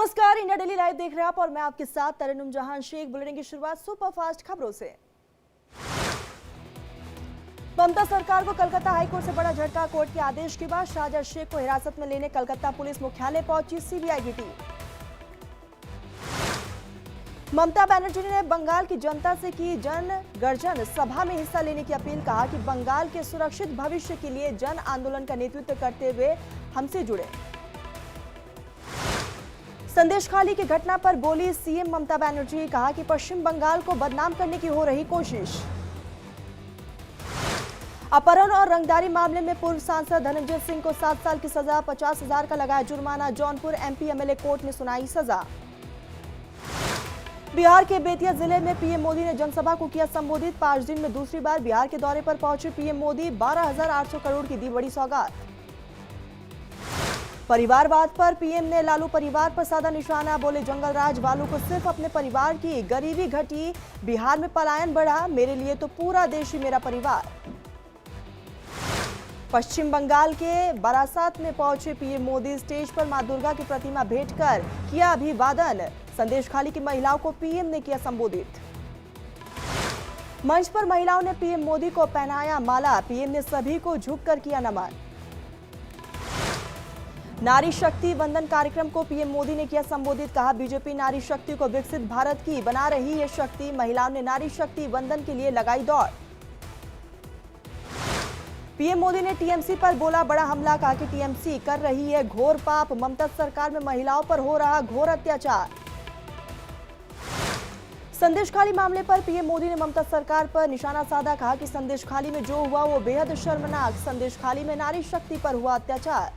नमस्कार, India daily live देख रहे हैं आप और मैं आपके साथ तरन्नुम जहां शेख। बुलेटिन की शुरुआत सुपरफास्ट खबरों से। ममता सरकार को कलकत्ता हाईकोर्ट से बड़ा झटका। कोर्ट के आदेश के बाद शाहजहां शेख को हिरासत में लेने कलकत्ता पुलिस मुख्यालय पहुंची सीबीआई की टीम। ममता बनर्जी ने बंगाल की जनता से की जन गर्जन सभा में हिस्सा लेने की अपील। कहा कि बंगाल के सुरक्षित भविष्य के लिए जन आंदोलन का नेतृत्व करते हुए हमसे जुड़े। संदेशखाली की घटना पर बोली सीएम ममता बनर्जी। कहा कि पश्चिम बंगाल को बदनाम करने की हो रही कोशिश। अपहरण और रंगदारी मामले में पूर्व सांसद धनंजय सिंह को 7 साल की सजा, 50,000 का लगाया जुर्माना। जौनपुर एमपी एमएलए कोर्ट ने सुनाई सजा। बिहार के बेतिया जिले में पीएम मोदी ने जनसभा को किया संबोधित। 5 दिन में दूसरी बार बिहार के दौरे पर पहुंचे पीएम मोदी। 12,800 करोड़ की दी बड़ी सौगात। परिवारवाद पर पीएम ने लालू परिवार पर साधा निशाना। बोले जंगल राज वालों को सिर्फ अपने परिवार की गरीबी घटी, बिहार में पलायन बढ़ा, मेरे लिए तो पूरा देश ही मेरा परिवार। पश्चिम बंगाल के बारासात में पहुंचे पीएम मोदी। स्टेज पर मां दुर्गा की प्रतिमा भेंट कर किया अभिवादन। संदेशखाली की महिलाओं को पीएम ने किया संबोधित। मंच पर महिलाओं ने पीएम मोदी को पहनाया माला। पीएम ने सभी को झुककर किया नमन। नारी शक्ति वंदन कार्यक्रम को पीएम मोदी ने किया संबोधित। कहा बीजेपी नारी शक्ति को विकसित भारत की बना रही है शक्ति। महिलाओं ने नारी शक्ति वंदन के लिए लगाई दौड़। पीएम मोदी ने टीएमसी पर बोला बड़ा हमला। कहा कि टीएमसी कर रही है घोर पाप। ममता सरकार में महिलाओं पर हो रहा घोर अत्याचार। संदेशखाली मामले पर पीएम मोदी ने ममता सरकार पर निशाना साधा। कहा कि संदेशखाली में जो हुआ वो बेहद शर्मनाक। संदेशखाली में नारी शक्ति पर हुआ अत्याचार।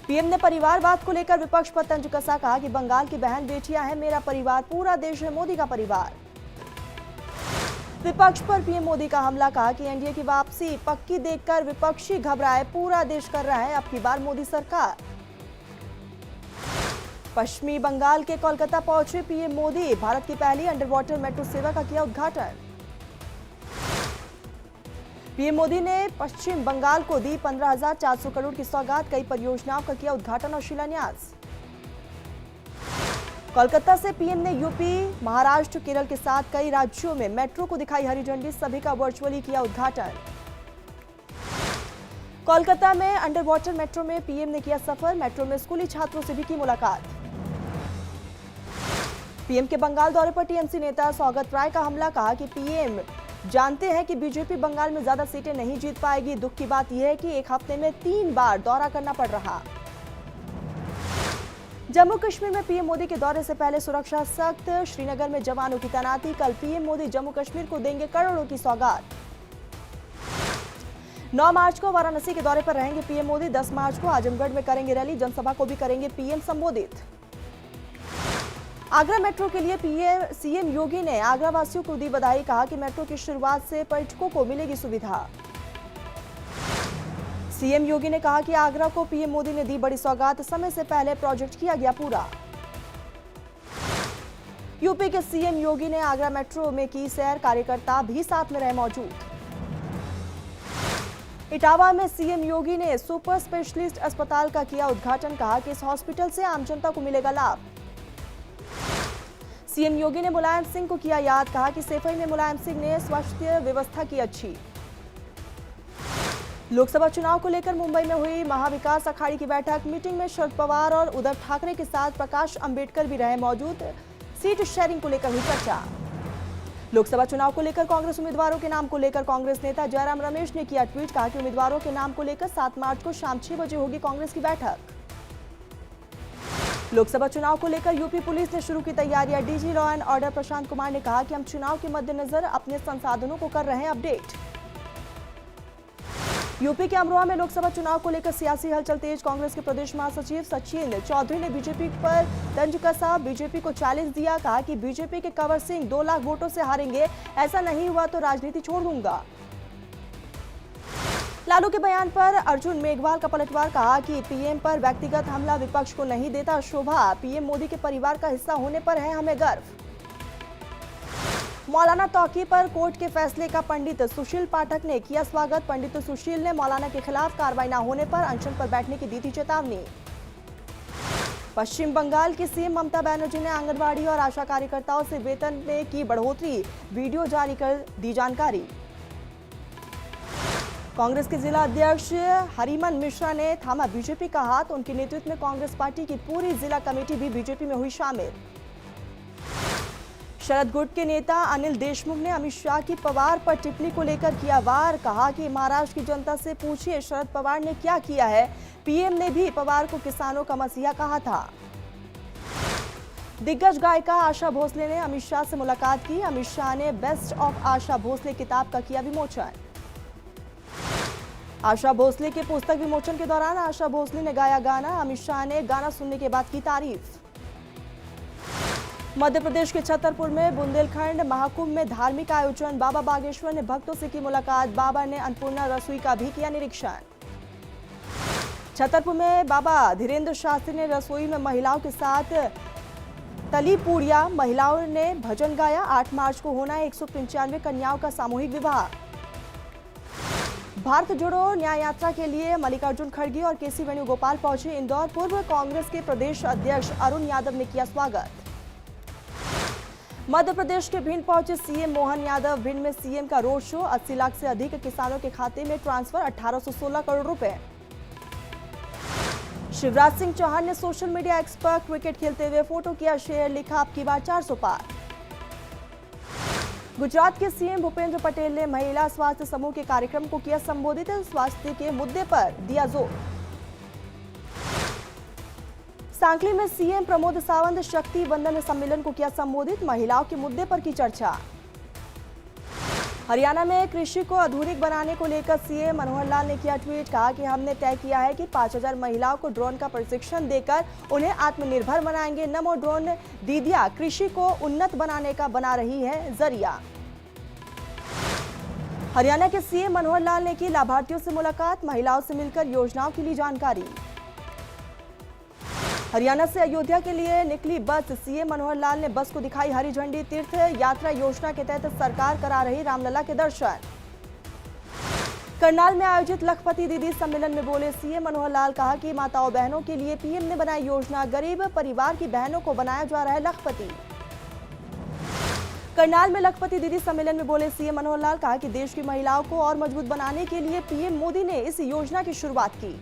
पीएम ने परिवारवाद को लेकर विपक्ष पर तंज कसा। कहा कि बंगाल की बहन बेटियां हैं मेरा परिवार, पूरा देश है मोदी का परिवार। विपक्ष पर पीएम मोदी का हमला। कहा कि एनडीए की वापसी पक्की देखकर विपक्षी घबराए, पूरा देश कर रहा है अब की बार मोदी सरकार। पश्चिमी बंगाल के कोलकाता पहुंचे पीएम मोदी। भारत की पहली अंडर वाटर मेट्रो सेवा का किया उद्घाटन। पीएम मोदी ने पश्चिम बंगाल को दी 15,400 करोड़ की सौगात। कई परियोजनाओं का किया उद्घाटन और शिलान्यास। कोलकाता से पीएम ने यूपी, महाराष्ट्र, केरल के साथ कई राज्यों में मेट्रो को दिखाई हरी झंडी। सभी का वर्चुअली किया उद्घाटन। कोलकाता में अंडर वाटर मेट्रो में पीएम ने किया सफर। मेट्रो में स्कूली छात्रों से भी की मुलाकात। पीएम के बंगाल दौरे पर टीएमसी नेता सौगत राय का हमला। कहा कि पीएम जानते हैं कि बीजेपी बंगाल में ज्यादा सीटें नहीं जीत पाएगी। दुख की बात यह है कि एक हफ्ते में 3 बार दौरा करना पड़ रहा। जम्मू कश्मीर में पीएम मोदी के दौरे से पहले सुरक्षा सख्त। श्रीनगर में जवानों की तैनाती। कल पीएम मोदी जम्मू कश्मीर को देंगे करोड़ों की सौगात। 9 मार्च को वाराणसी के दौरे पर रहेंगे पीएम मोदी। 10 मार्च को आजमगढ़ में करेंगे रैली। जनसभा को भी करेंगे पीएम संबोधित। आगरा मेट्रो के लिए सीएम योगी ने आगरा वासियों को दी बधाई। कहा कि मेट्रो की शुरुआत से पर्यटकों को मिलेगी सुविधा। सीएम योगी ने कहा कि आगरा को पीएम मोदी ने दी बड़ी सौगात। समय से पहले प्रोजेक्ट किया गया पूरा। यूपी के सीएम योगी ने आगरा मेट्रो में की सैर। कार्यकर्ता भी साथ में रहे मौजूद। इटावा में सीएम योगी ने सुपर स्पेशलिस्ट अस्पताल का किया उद्घाटन। कहा कि इस हॉस्पिटल से आम जनता को मिलेगा लाभ। सीएम योगी ने मुलायम सिंह को किया याद। कहा कि सैफई में मुलायम सिंह ने स्वास्थ्य व्यवस्था की अच्छी। लोकसभा चुनाव को लेकर मुंबई में हुई महाविकास अखाड़ी की बैठक। मीटिंग में शरद पवार और उद्धव ठाकरे के साथ प्रकाश अंबेडकर भी रहे मौजूद। सीट शेयरिंग को लेकर हुई चर्चा। लोकसभा चुनाव को लेकर कांग्रेस उम्मीदवारों के नाम को लेकर कांग्रेस नेता जयराम रमेश ने किया ट्वीट। कहा कि उम्मीदवारों के नाम को लेकर 7 मार्च को शाम 6 बजे होगी कांग्रेस की बैठक। लोकसभा चुनाव को लेकर यूपी पुलिस ने शुरू की तैयारियां। DG law and order Prashant Kumar ने कहा कि हम चुनाव के मद्देनजर अपने संसाधनों को कर रहे हैं अपडेट। यूपी के अमरोहा में लोकसभा चुनाव को लेकर सियासी हलचल तेज। कांग्रेस के प्रदेश महासचिव सचिन चौधरी ने बीजेपी पर तंज कसा। बीजेपी को चैलेंज दिया। कहा कि बीजेपी के कंवर सिंह 2 लाख वोटों से हारेंगे। ऐसा नहीं हुआ तो राजनीति छोड़ दूंगा। लालू के बयान पर अर्जुन मेघवाल का पलटवार। कहा कि पीएम पर व्यक्तिगत हमला विपक्ष को नहीं देता शोभा। पीएम मोदी के परिवार का हिस्सा होने पर है हमें गर्व। मौलाना तौकी पर कोर्ट के फैसले का पंडित सुशील पाठक ने किया स्वागत। पंडित सुशील ने मौलाना के खिलाफ कार्रवाई न होने पर अनशन पर बैठने की दी थी चेतावनी। पश्चिम बंगाल की सीएम ममता बनर्जी ने आंगनबाड़ी और आशा कार्यकर्ताओं से वेतन में की बढ़ोतरी, वीडियो जारी कर दी जानकारी। कांग्रेस के जिला अध्यक्ष हरिमन मिश्रा ने थामा बीजेपी का हाथ, उनके नेतृत्व में कांग्रेस पार्टी की पूरी जिला कमेटी भी बीजेपी में हुई शामिल। शरद गुट के नेता अनिल देशमुख ने अमित शाह की पवार पर टिप्पणी को लेकर किया वार, कहा कि महाराष्ट्र की जनता से पूछिए शरद पवार ने क्या किया है। पीएम ने भी पवार को किसानों का मसीहा कहा था। दिग्गज गायिका आशा भोसले ने अमित शाह से मुलाकात की। अमित शाह ने बेस्ट ऑफ आशा भोसले किताब का किया विमोचन। आशा भोसले के पुस्तक विमोचन के दौरान आशा भोसले ने गाया गाना। अमित शाह ने गाना सुनने के बाद की तारीफ। मध्य प्रदेश के छतरपुर में बुंदेलखंड महाकुंभ में धार्मिक आयोजन, बाबा बागेश्वर ने भक्तों से की मुलाकात। बाबा ने अन्नपूर्णा रसोई का भी किया निरीक्षण। छतरपुर में बाबा धीरेन्द्र शास्त्री ने रसोई में महिलाओं के साथ तली पूड़िया, महिलाओं ने भजन गाया। 8 मार्च को होना है 195 कन्याओं का सामूहिक विवाह। भारत जोड़ो न्याय यात्रा के लिए मल्लिकार्जुन खड़गे और केसी वेणुगोपाल पहुंचे इंदौर। पूर्व कांग्रेस के प्रदेश अध्यक्ष अरुण यादव ने किया स्वागत। मध्य प्रदेश के भिंड पहुंचे सीएम मोहन यादव। भिंड में सीएम का रोड शो। 80 लाख से अधिक किसानों के खाते में ट्रांसफर, 1816 करोड़ रुपए। शिवराज सिंह चौहान ने सोशल मीडिया एक्स पर क्रिकेट खेलते हुए फोटो किया शेयर, लिखा अब की बार 400 पार। गुजरात के सीएम भूपेंद्र पटेल ने महिला स्वास्थ्य समूह के कार्यक्रम को किया संबोधित। स्वास्थ्य के मुद्दे पर दिया जोर। सांकली में सीएम प्रमोद सावंत शक्ति वंदन सम्मेलन को किया संबोधित। महिलाओं के मुद्दे पर की चर्चा। हरियाणा में कृषि को आधुनिक बनाने को लेकर सीएम मनोहर लाल ने किया ट्वीट, कहा कि हमने तय किया है कि 5000 महिलाओं को ड्रोन का प्रशिक्षण देकर उन्हें आत्मनिर्भर बनाएंगे। नमो ड्रोन दीदियां कृषि को उन्नत बनाने का बना रही है जरिया। हरियाणा के सीएम मनोहर लाल ने की लाभार्थियों से मुलाकात, महिलाओं से मिलकर योजनाओं की ली जानकारी। हरियाणा से अयोध्या के लिए निकली बस, सीएम मनोहर लाल ने बस को दिखाई हरी झंडी। तीर्थ यात्रा योजना के तहत सरकार करा रही रामलला के दर्शन। करनाल में आयोजित लखपति दीदी सम्मेलन में बोले सीएम मनोहर लाल, कहा कि माताओं बहनों के लिए पीएम ने बनाई योजना, गरीब परिवार की बहनों को बनाया जा रहा है लखपति। करनाल में लखपति दीदी सम्मेलन में बोले सीएम मनोहर लाल, कहा कि देश की महिलाओं को और मजबूत बनाने के लिए पीएम मोदी ने इस योजना की शुरुआत की।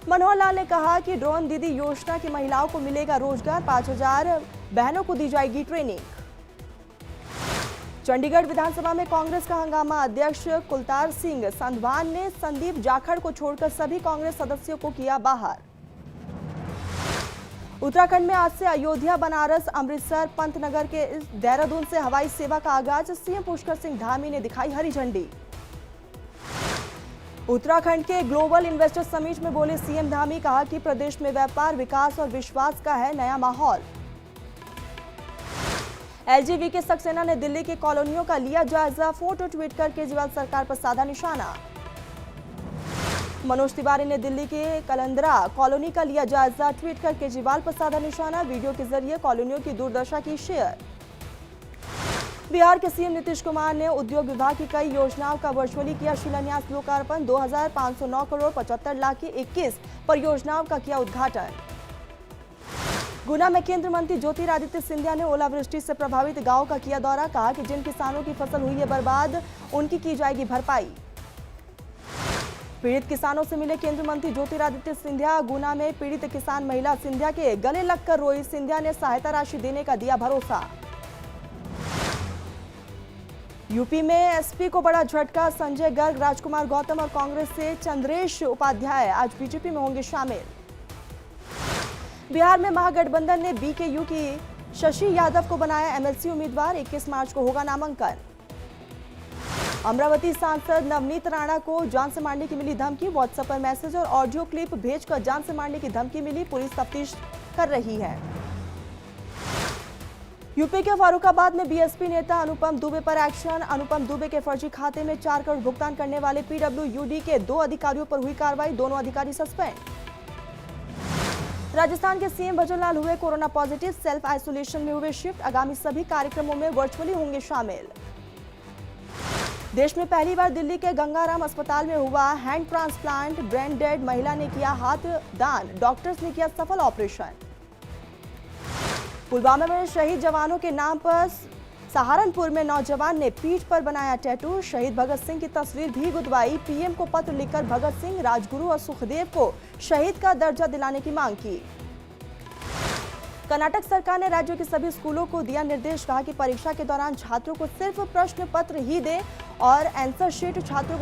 मनोहर लाल ने कहा कि ड्रोन दीदी योजना की महिलाओं को मिलेगा रोजगार, 5000 बहनों को दी जाएगी ट्रेनिंग। चंडीगढ़ विधानसभा में कांग्रेस का हंगामा, अध्यक्ष कुलतार सिंह संधवान ने संदीप जाखड़ को छोड़कर सभी कांग्रेस सदस्यों को किया बाहर। उत्तराखंड में आज से अयोध्या, बनारस, अमृतसर, पंतनगर के देहरादून से हवाई सेवा का आगाज, सीएम पुष्कर सिंह धामी ने दिखाई हरी झंडी। उत्तराखंड के ग्लोबल इन्वेस्टर समिट में बोले सीएम धामी, कहा कि प्रदेश में व्यापार, विकास और विश्वास का है नया माहौल। एलजीवी सक्सेना ने दिल्ली की कॉलोनियों का लिया जायजा, फोटो ट्वीट कर केजरीवाल सरकार पर साधा निशाना। मनोज तिवारी ने दिल्ली के कलंदरा कॉलोनी का लिया जायजा, ट्वीट कर केजरीवाल पर साधा निशाना, वीडियो के जरिए कॉलोनियों की दुर्दशा की शेयर। बिहार के सीएम नीतीश कुमार ने उद्योग विभाग की कई योजनाओं का वर्चुअली किया शिलान्यास, लोकार्पण। 2509 करोड़ 75 लाख की 21 परियोजनाओं का किया उद्घाटन। गुना में केंद्रीय मंत्री ज्योतिरादित्य सिंधिया ने ओलावृष्टि से प्रभावित गांवों का किया दौरा, कहा कि जिन किसानों की फसल हुई है बर्बाद, उनकी की जाएगी भरपाई। पीड़ित किसानों से मिले केंद्रीय मंत्री ज्योतिरादित्य सिंधिया, गुना में पीड़ित किसान महिला सिंधिया के गले लगकर रोई, सिंधिया ने सहायता राशि देने का दिया भरोसा। यूपी में एसपी को बड़ा झटका, संजय गर्ग, राजकुमार गौतम और कांग्रेस से चंद्रेश उपाध्याय आज बीजेपी में होंगे शामिल। बिहार में महागठबंधन ने बीकेयू की शशि यादव को बनाया एमएलसी उम्मीदवार, 21 मार्च को होगा नामांकन। अमरावती सांसद नवनीत राणा को जान से मारने की मिली धमकी, व्हाट्सएप पर मैसेज और ऑडियो क्लिप भेजकर जान से मारने की धमकी मिली, पुलिस तफ्तीश कर रही है। यूपी के फारुखाबाद में बीएसपी नेता अनुपम दुबे पर एक्शन, अनुपम दुबे के फर्जी खाते में 4 करोड़ भुगतान करने वाले पीडब्ल्यूडी के 2 अधिकारियों पर हुई कार्रवाई, दोनों अधिकारी सस्पेंड। राजस्थान के सीएम भजनलाल हुए कोरोना पॉजिटिव, सेल्फ आइसोलेशन में हुए शिफ्ट, आगामी सभी कार्यक्रमों में वर्चुअली होंगे शामिल। देश में पहली बार दिल्ली के गंगाराम अस्पताल में हुआ हैंड ट्रांसप्लांट। ब्रेन डेड महिला ने किया हाथ दान, डॉक्टर्स ने किया सफल ऑपरेशन। पुलवामा में शहीद जवानों के नाम पर सहारनपुर में नौजवान ने पीठ पर बनाया टैटू। शहीद भगत सिंह की तस्वीर भी गुदवाई। पीएम को पत्र लिखकर भगत सिंह, राजगुरु और सुखदेव को शहीद का दर्जा दिलाने की मांग की। कर्नाटक सरकार ने राज्यों के सभी स्कूलों को दिया निर्देश, कहा कि परीक्षा के दौरान छात्रों को सिर्फ प्रश्न पत्र ही दे और आंसर शीट छात्रों को